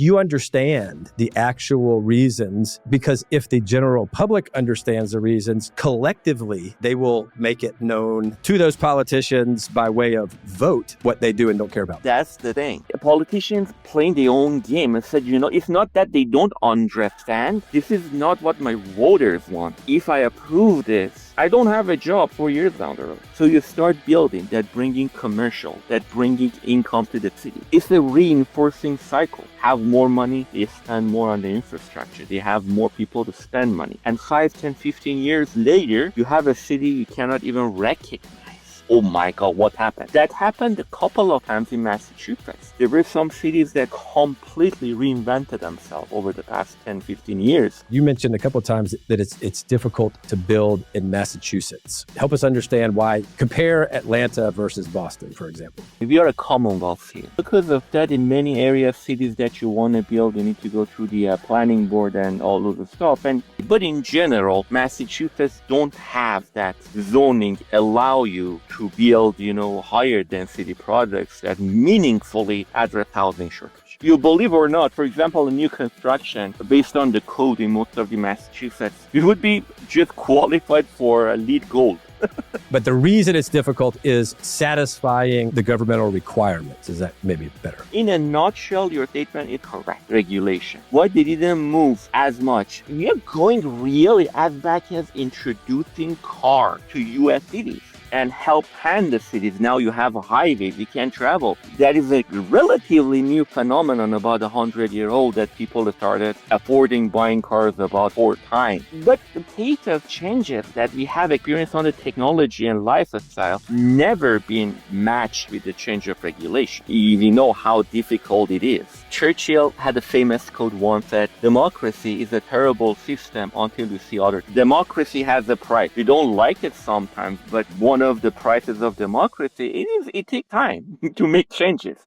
You understand the actual reasons, because if the general public understands the reasons, collectively, they will make it known to those politicians by way of vote what they do and don't care about. That's the thing. Politicians playing their own game and said, it's not that they don't understand. This is not what my voters want. If I approve this, I don't have a job 4 years down the road. So you start building that, bringing commercial, that bringing income to the city. It's a reinforcing cycle. Have more money, they spend more on the infrastructure. They have more people to spend money. And 5, 10, 15 years later, you have a city you cannot even recognize. Oh my God, what happened? That happened a couple of times in Massachusetts. There were some cities that completely reinvented themselves over the past 10, 15 years. You mentioned a couple of times that it's difficult to build in Massachusetts. Help us understand why. Compare Atlanta versus Boston, for example. We are a Commonwealth here. Because of that, in many areas, cities that you want to build, you need to go through the planning board and all of the stuff. But in general, Massachusetts don't have that zoning allow you to build, higher density projects that meaningfully address housing shortage. You believe or not, for example, a new construction based on the code in most of the Massachusetts, it would be just qualified for LEED Gold. But the reason it's difficult is satisfying the governmental requirements. Is that maybe better? In a nutshell, your statement is correct. Regulation. Why they didn't move as much? We are going really as back as introducing car to U.S. cities and help hand the cities. Now you have highways, you can travel. That is a relatively new phenomenon, about 100-year-old, that people started affording buying cars about 4 times. But the pace of changes that we have experienced on the technology and lifestyle never been matched with the change of regulation. We know how difficult it is. Churchill had a famous quote once that democracy is a terrible system until you see others. Democracy has a price. We don't like it sometimes, but one of the prices of democracy it takes time to make changes.